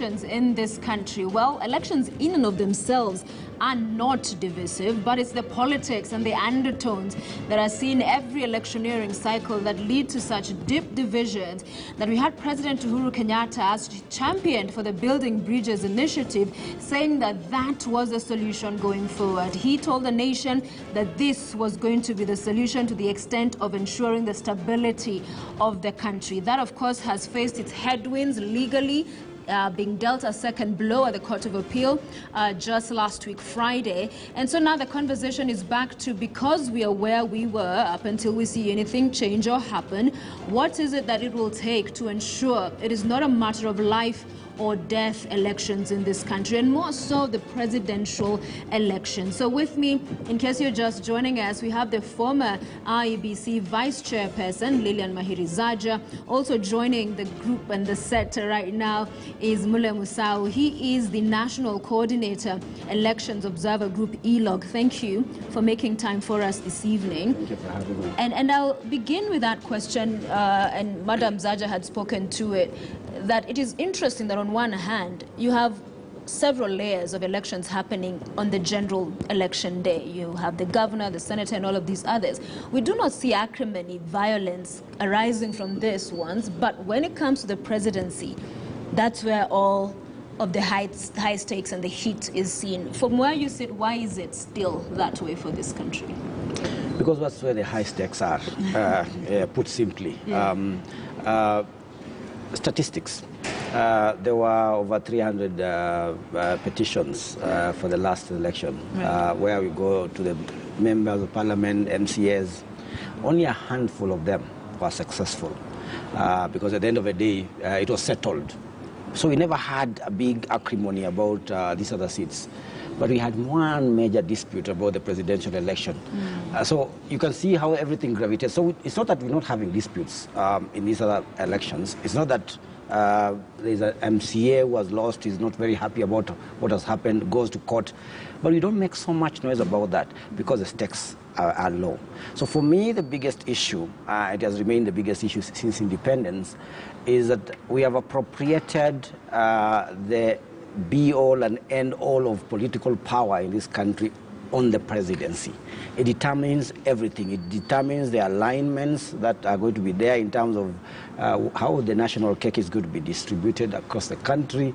In this country, well, elections in and of themselves are not divisive, but it's the politics and the undertones that are seen every electioneering cycle that lead to such deep divisions that we had President Uhuru Kenyatta as championed for the Building Bridges initiative, saying that that was the solution going forward. He told the nation that this was going to be the solution to the extent of ensuring the stability of the country. That, of course, has faced its headwinds legally, being dealt a second blow at the Court of Appeal just last week, Friday. And so now the conversation is back to, because we are where we were up until we see anything change or happen, what is it that it will take to ensure it is not a matter of life or death elections in this country, and more so the presidential election. So with me, in case you're just joining us, we have the former IEBC Vice Chairperson, Lilian Mahiri-Zaja. Also joining the group and the set right now is Mule Musau. He is the National Coordinator, Elections Observer Group, ELOG. Thank you for making time for us this evening. Thank you for having me. And I'll begin with that question, and Madam Zaja had spoken to it, that it is interesting that on one hand, you have several layers of elections happening on the general election day. You have the governor, the senator, and all of these others. We do not see acrimony, violence arising from this ones, but when it comes to the presidency, that's where all of the high stakes and the heat is seen. From where you sit, why is it still that way for this country? Because that's where the high stakes are, put simply. Yeah. Statistics. There were over 300 petitions for the last election, right, where we go to the members of parliament, MCAs. Only a handful of them were successful, because at the end of the day, it was settled. So we never had a big acrimony about these other seats. But we had one major dispute about the presidential election. So you can see how everything gravitates. So it's not that we're not having disputes in these other elections. It's not that there's an MCA who has lost, is not very happy about what has happened, goes to court. But we don't make so much noise about that because the stakes are low. So for me, the biggest issue, it has remained the biggest issue since independence, is that we have appropriated the be-all and end-all of political power in this country on the presidency. It determines everything. It determines the alignments that are going to be there in terms of how the national cake is going to be distributed across the country,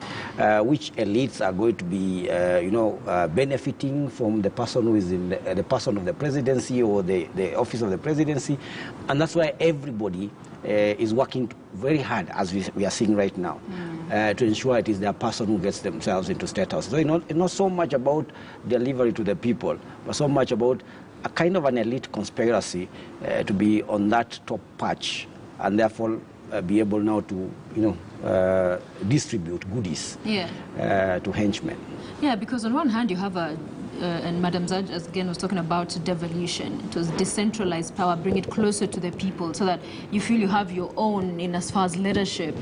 which elites are going to be, benefiting from the person who is in the person of the presidency or the office of the presidency. And that's why everybody is working very hard, as we are seeing right now, to ensure it is their person who gets themselves into State House. So it's not so much about delivery to the people, but so much about a kind of an elite conspiracy to be on that top patch, and therefore be able now to, distribute goodies to henchmen. Yeah, because on one hand you have and Madam Zaj again was talking about devolution. It was decentralized power, bring it closer to the people so that you feel you have your own in as far as leadership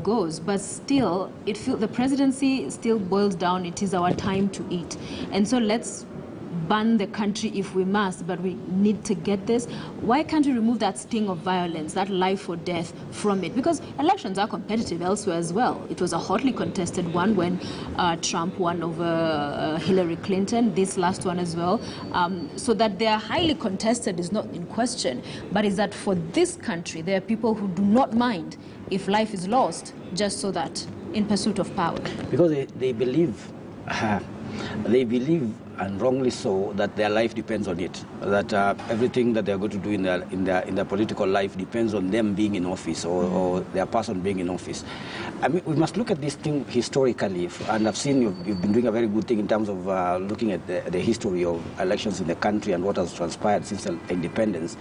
goes. But still, the presidency still boils down, it is our time to eat. And so let's ban the country if we must, but we need to get this. Why can't we remove that sting of violence, that life or death from it? Because elections are competitive elsewhere as well. It was a hotly contested one when Trump won over Hillary Clinton, this last one as well. So that they are highly contested is not in question, but is that for this country, there are people who do not mind if life is lost just so that in pursuit of power. Because they believe, and wrongly so, that their life depends on it, that everything that they're going to do in their political life depends on them being in office or their person being in office. I mean, we must look at this thing historically, and I've seen you've been doing a very good thing in terms of looking at the history of elections in the country and what has transpired since independence.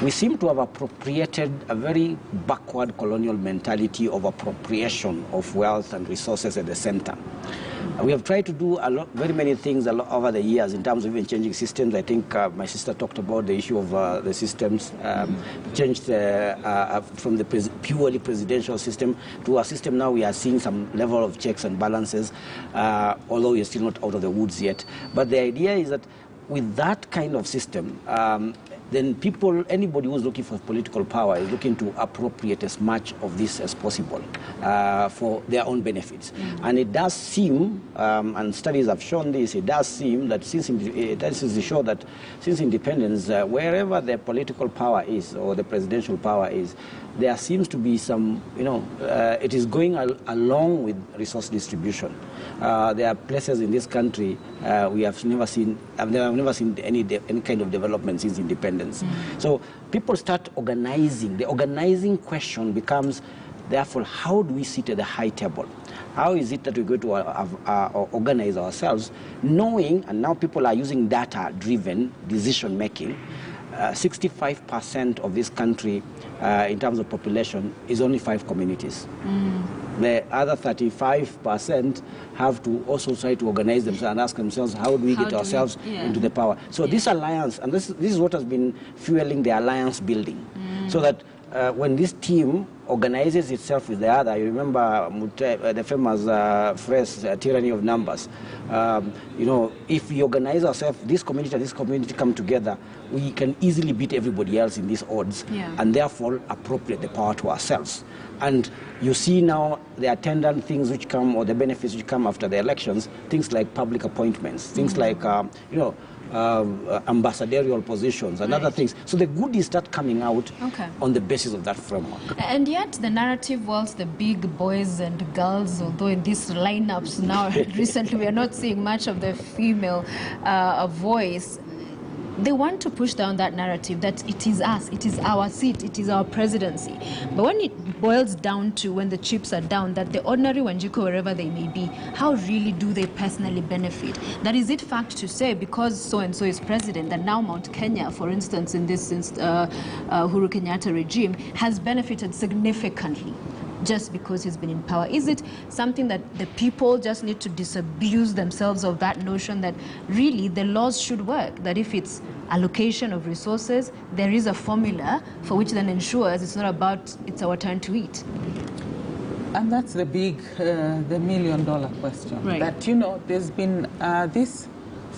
We seem to have appropriated a very backward colonial mentality of appropriation of wealth and resources at the center. We have tried to do very many things over the years in terms of even changing systems. I think my sister talked about the issue of the systems, changed from the purely presidential system to a system now we are seeing some level of checks and balances, although we are still not out of the woods yet. But the idea is that with that kind of system, then anybody who's looking for political power is looking to appropriate as much of this as possible for their own benefits. And it does seem, and studies have shown this, it does seem that since independence, wherever the political power is or the presidential power is, there seems to be some, it is going along with resource distribution. There are places in this country I've never seen any kind of development since independence. So people start organizing. The organizing question becomes, therefore, how do we sit at the high table? How is it that we're going to organize ourselves, knowing, and now people are using data-driven decision-making, 65% of this country, in terms of population, is only 5 communities. The other 35% have to also try to organize themselves and ask themselves, how do we get ourselves into the power? So this alliance, and this is what has been fueling the alliance building, so that when this team organizes itself with the other, you remember the famous phrase, tyranny of numbers. If we organize ourselves, this community come together, we can easily beat everybody else in these odds, and therefore appropriate the power to ourselves. And you see now the attendant things which come, or the benefits which come after the elections, things like public appointments, things like, ambassadorial positions and other things. So the goodies start coming out on the basis of that framework. And yet the narrative, whilst the big boys and girls, although in these lineups now recently we are not seeing much of the female voice, they want to push down that narrative that it is us, it is our seat, it is our presidency. But when it boils down to, when the chips are down, that the ordinary Wanjiku, wherever they may be, how really do they personally benefit? That is it fact to say, because so-and-so is president, that now Mount Kenya, for instance, in this Uhuru Kenyatta regime, has benefited significantly just because he's been in power? Is it something that the people just need to disabuse themselves of that notion that really the laws should work, that if it's allocation of resources, there is a formula for which then ensures it's not about it's our turn to eat? And that's the big, the million-dollar question. Right. That, there's been this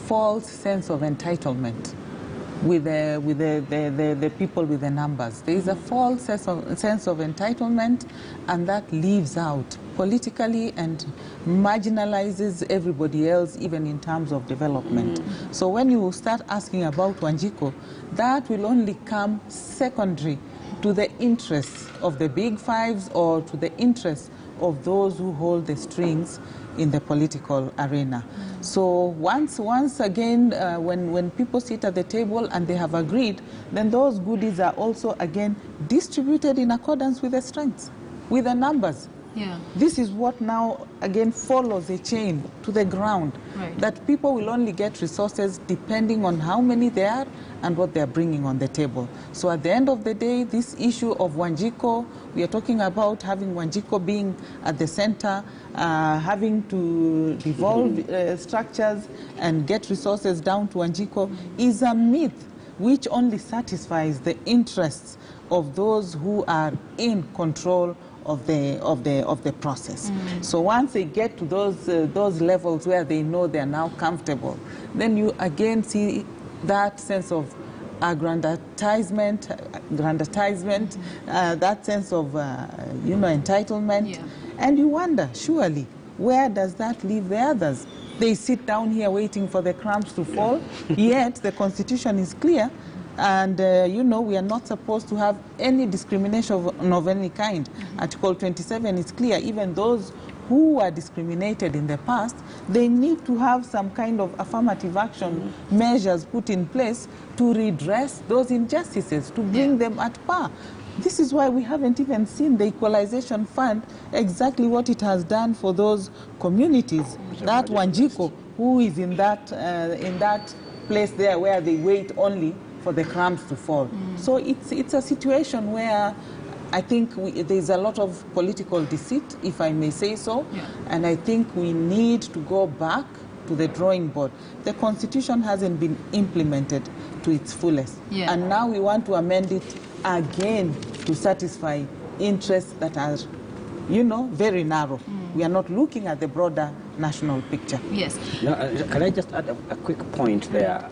false sense of entitlement with the people with the numbers. There is a false sense of entitlement, and that leaves out politically and marginalizes everybody else, even in terms of development. So when you start asking about Wanjiku, that will only come secondary to the interests of the big fives or to the interests of those who hold the strings in the political arena. So once again, when people sit at the table and they have agreed, then those goodies are also again distributed in accordance with the strengths, with the numbers. Yeah. This is what now again follows a chain to the ground, that people will only get resources depending on how many they are and what they are bringing on the table. So at the end of the day, this issue of Wanjiku, we are talking about having Wanjiku being at the center, having to devolve structures and get resources down to Wanjiku, is a myth which only satisfies the interests of those who are in control of the process. So once they get to those levels where they know they are now comfortable, then you again see that sense of aggrandizement, that sense of entitlement, and you wonder, surely, where does that leave the others? They sit down here waiting for the crumbs to fall, yet the Constitution is clear. And, we are not supposed to have any discrimination of any kind. Article 27 is clear. Even those who were discriminated in the past, they need to have some kind of affirmative action measures put in place to redress those injustices, to bring them at par. This is why we haven't even seen the Equalization Fund, exactly what it has done for those communities. That Wanjiku, who is in that place there where they wait only for the crumbs to fall. So it's a situation where I think there's a lot of political deceit, if I may say so, and I think we need to go back to the drawing board. The Constitution hasn't been implemented to its fullest, and now we want to amend it again to satisfy interests that are, very narrow. We are not looking at the broader national picture. Yes. Now, can I just add a quick point there?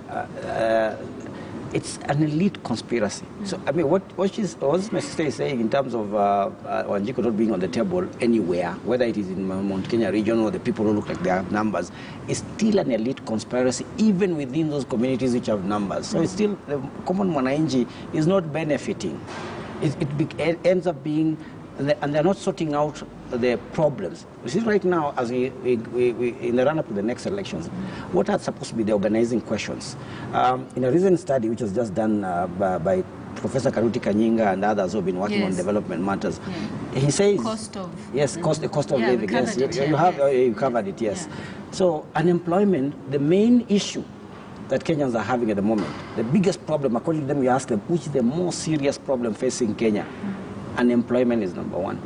it's an elite conspiracy. So, I mean, what my sister is saying in terms of Wanjiku not being on the table anywhere, whether it is in Mount Kenya region or the people who look like they have numbers, is still an elite conspiracy, even within those communities which have numbers. So it's still, the common mwananchi is not benefiting. It ends up being, and they're not sorting out the problems. You see, right now, as we in the run-up to the next elections, what are supposed to be the organizing questions? In a recent study, which was just done by Professor Karuti Kanyinga and others who have been working on development matters, he says... Cost of... Yes, the cost of living. Yes, you covered it, yes. Yeah. So, unemployment, the main issue that Kenyans are having at the moment, the biggest problem, according to them, you ask them, which is the most serious problem facing Kenya? Unemployment is number one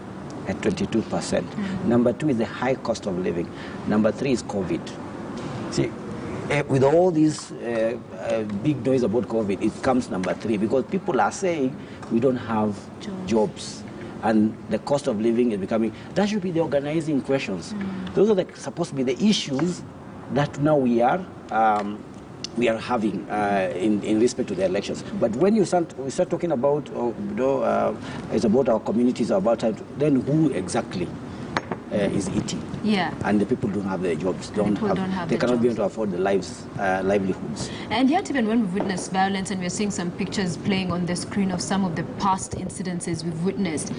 at 22%. Number two is the high cost of living. Number three is COVID. See, with all this big noise about COVID, it comes number three because people are saying we don't have jobs. And the cost of living is becoming, that should be the organizing questions. Those are supposed to be the issues that now we are having in respect to the elections. But when we start talking about, it's about our communities, then who exactly is eating? Yeah. And the people don't have their jobs. They cannot be able to afford the livelihoods. And yet, even when we've witnessed violence, and we're seeing some pictures playing on the screen of some of the past incidences we've witnessed,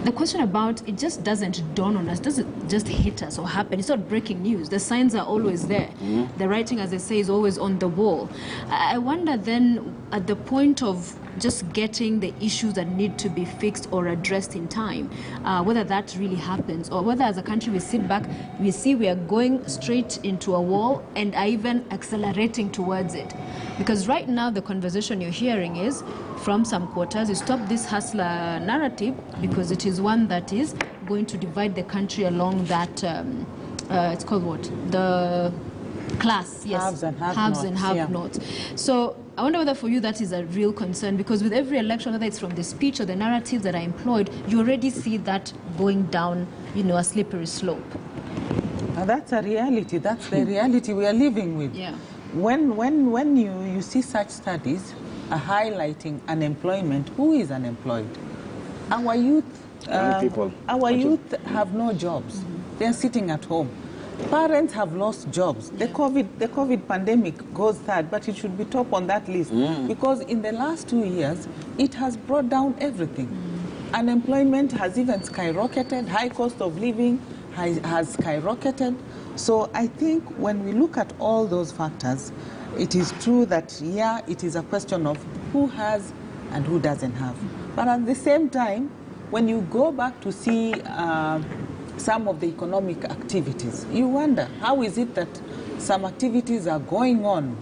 the question about it just doesn't dawn on us, doesn't just hit us or happen. It's not breaking news. The signs are always there. The writing, as they say, is always on the wall. I wonder then, at the point of just getting the issues that need to be fixed or addressed in time, whether that really happens, or whether as a country we sit back, we see we are going straight into a wall and are even accelerating towards it. Because right now the conversation you're hearing is from some quarters, you stop this hustler narrative because it is one that is going to divide the country along that, it's called what? The class, yes. Haves and have-nots. So I wonder whether for you that is a real concern, because with every election, whether it's from the speech or the narratives that are employed, you already see that going down, a slippery slope. Now that's a reality. That's the reality we are living with. Yeah. When you see such studies highlighting unemployment, who is unemployed? Our youth. Our youth have no jobs. They are sitting at home. Parents have lost jobs. The COVID pandemic goes third, but it should be top on that list because in the last 2 years, it has brought down everything. Unemployment has even skyrocketed. High cost of living has skyrocketed. So I think when we look at all those factors, it is true that, yeah, it is a question of who has and who doesn't have. But at the same time, when you go back to see some of the economic activities, you wonder, how is it that some activities are going on,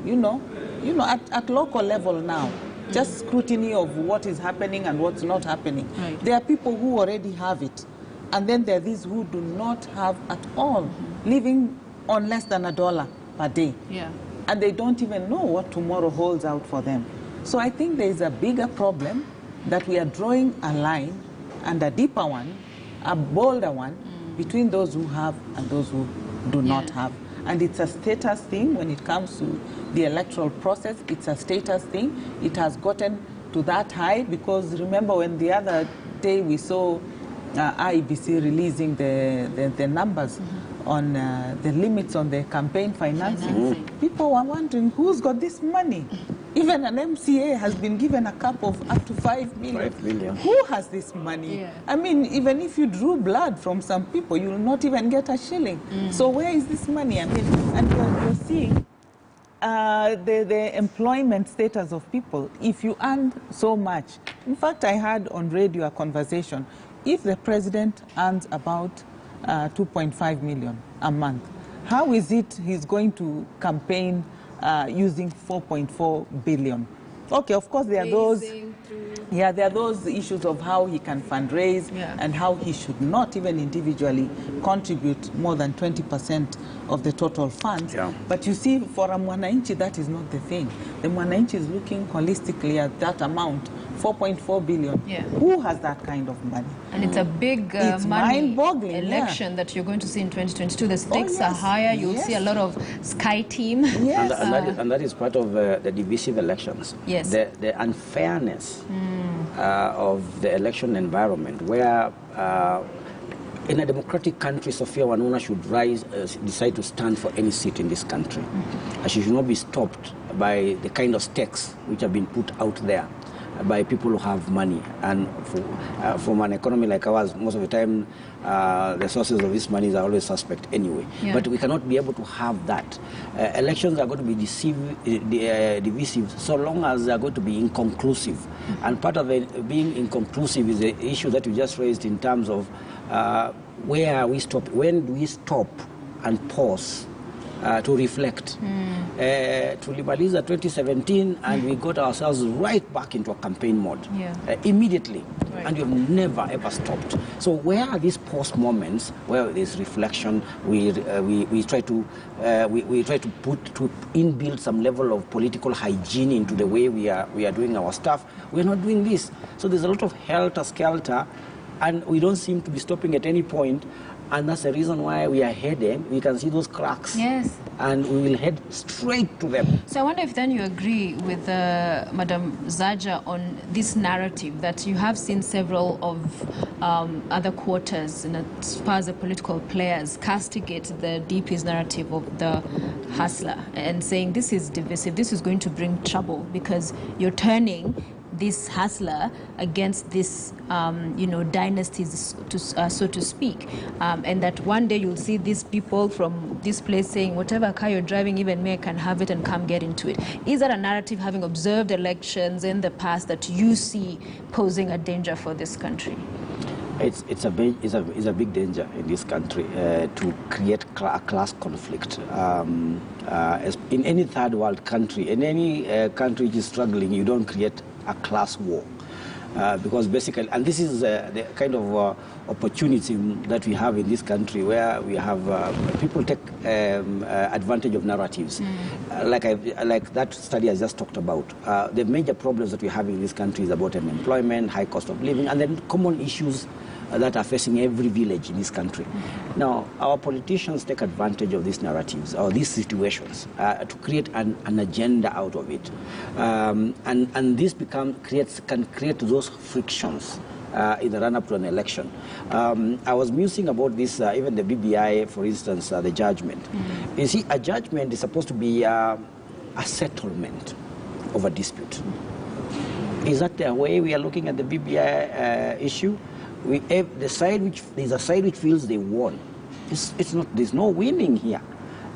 at local level now, just scrutiny of what is happening and what's not happening. Right. There are people who already have it, and then there are these who do not have at all, living on less than $1 per day. Yeah. And they don't even know what tomorrow holds out for them. So I think there is a bigger problem that we are drawing a line, and a deeper one, a bolder one, between those who have and those who do not have. And it's a status thing when it comes to the electoral process. It's a status thing. It has gotten to that high because remember when the other day we saw IEBC releasing the numbers on the limits on the campaign financing. People were wondering, who's got this money? Even an MCA has been given a cap of up to 5 million. 5 million. Who has this money? Yeah. I mean, even if you drew blood from some people, you will not even get a shilling. So where is this money? I mean, and you're seeing the employment status of people. If you earn so much, in fact, I had on radio a conversation. If the president earns about 2.5 million a month, how is it he's going to campaign using 4.4 billion? Okay, of course there are those. There are those issues of how he can fundraise and how he should not even individually contribute more than 20% of the total funds. Yeah. But you see, for a mwananchi, that is not the thing. The mwananchi is looking holistically at that amount 4.4 billion. Yeah. Who has that kind of money? And it's a big It's money mind-boggling, election that you're going to see in 2022. The stakes yes, are higher. You'll yes. see a lot of Sky Team. Yes. And that is part of the divisive elections. Yes. The unfairness of the election environment, where in a democratic country, Sophia Wanuna should decide to stand for any seat in this country. And she should not be stopped by the kind of stakes which have been put out there by people who have money. And from an economy like ours, most of the time, the sources of this money are always suspect anyway. Yeah. But we cannot be able to have that. Elections are going to be divisive so long as they are going to be inconclusive. And part of it being inconclusive is the issue that you just raised in terms of where we stop, when do we stop and pause to reflect. Tulimaliza 2017 and we got ourselves right back into a campaign mode immediately. Right. And we've never ever stopped. So where are these pause moments where there's reflection? We try to inbuild some level of political hygiene into the way we are doing our stuff. We're not doing this. So there's a lot of helter-skelter, and we don't seem to be stopping at any point. And that's the reason why we are heading. We can see those cracks. Yes. And we will head straight to them. So I wonder if then you agree with Madam Zaja on this narrative that you have seen several of other quarters, and as far as the political players, castigate the DP's narrative of the hustler and saying this is divisive, this is going to bring trouble because you're turning this hustler against this, dynasties, so to speak. And that one day you'll see these people from this place saying, whatever car you're driving, even me, I can have it and come get into it. Is that a narrative, having observed elections in the past, that you see posing a danger for this country? It's a big danger in this country to create a class conflict. In any third world country, in any country which is struggling, you don't create a class war. Because basically, and this is the kind of opportunity that we have in this country, where we have people take advantage of narratives. Like that study I just talked about. The major problems that we have in this country is about unemployment, high cost of living, and then common issues that are facing every village in this country. Now, our politicians take advantage of these narratives or these situations to create an agenda out of it. And this can create those frictions in the run-up to an election. I was musing about this, even the BBI, for instance, the judgment. You see, a judgment is supposed to be a settlement of a dispute. Is that the way we are looking at the BBI issue? There's a side which feels they won. It's not. There's no winning here.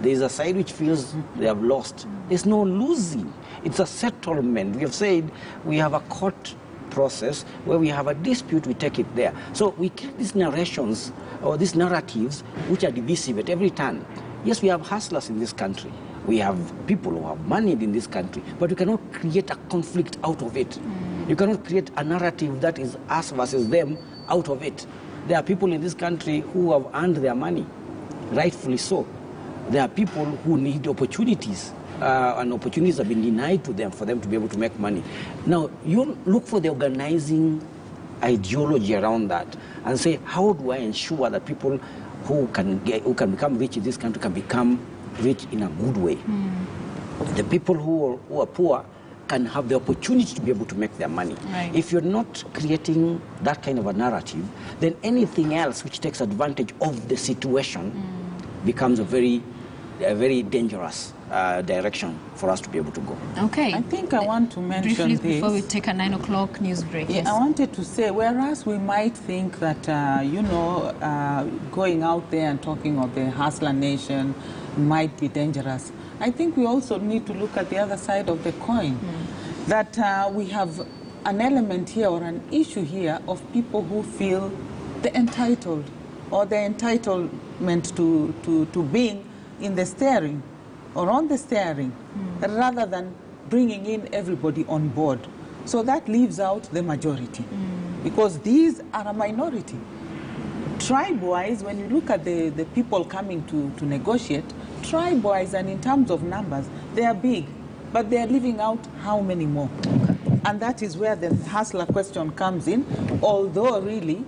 There's a side which feels they have lost. There's no losing. It's a settlement. We have said we have a court process where we have a dispute, we take it there. So we get these narrations or these narratives which are divisive at every turn. Yes, we have hustlers in this country. We have people who have money in this country, but we cannot create a conflict out of it. You cannot create a narrative that is us versus them out of it. There are people in this country who have earned their money, rightfully so. There are people who need opportunities, and opportunities have been denied to them for them to be able to make money. Now, you look for the organizing ideology around that and say, how do I ensure that people who can become rich in this country can become rich in a good way? The people who are poor can have the opportunity to be able to make their money. Right. If you're not creating that kind of a narrative, then anything else which takes advantage of the situation becomes a very dangerous direction for us to be able to go. Okay. I think I want to mention briefly this. Before we take a 9 o'clock news break. Yeah, yes. I wanted to say, whereas we might think that, going out there and talking of the hustler nation might be dangerous, I think we also need to look at the other side of the coin. That we have an element here or an issue here of people who feel they're entitled or the entitlement to being in the steering or on the steering rather than bringing in everybody on board. So that leaves out the majority because these are a minority. Tribe-wise, when you look at the people coming to negotiate, tribe-wise and in terms of numbers, they are big, but they are leaving out how many more? Okay. And that is where the hustler question comes in, although really,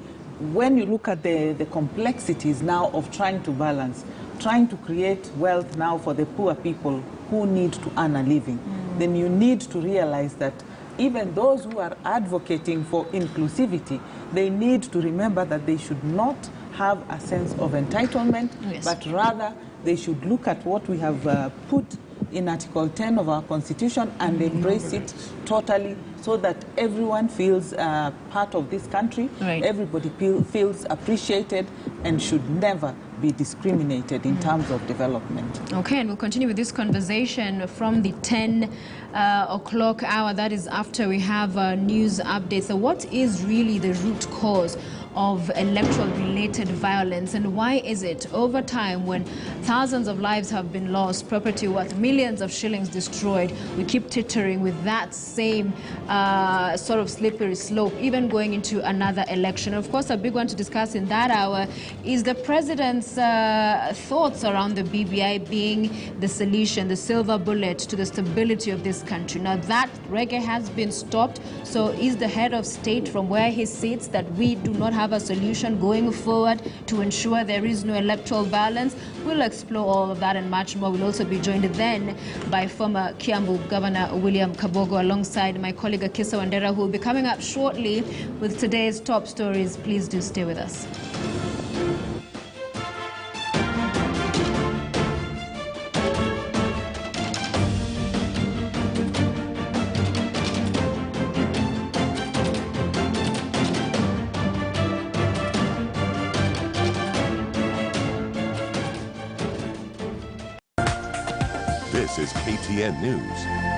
when you look at the complexities now of trying to balance, trying to create wealth now for the poor people who need to earn a living, then you need to realize that even those who are advocating for inclusivity, they need to remember that they should not have a sense of entitlement, but rather they should look at what we have put in Article 10 of our Constitution and embrace it totally, so that everyone feels part of this country, everybody feels appreciated, and should never be discriminated in terms of development. Okay, and we'll continue with this conversation from the 10 o'clock hour. That is after we have news updates. So what is really the root cause of electoral-related violence, and why is it over time, when thousands of lives have been lost, property worth millions of shillings destroyed, we keep tittering with that same sort of slippery slope, even going into another election? Of course, a big one to discuss in that hour is the president's thoughts around the BBI being the solution, the silver bullet to the stability of this country. Now that reggae has been stopped, so is the head of state from where he sits that we do not have a solution going forward to ensure there is no electoral balance? We'll explore all of that and much more. We'll also be joined then by former Kiambu Governor William Kabogo, alongside my colleague Akisa Wandera, who will be coming up shortly with today's top stories. Please do stay with us. This is KTN News.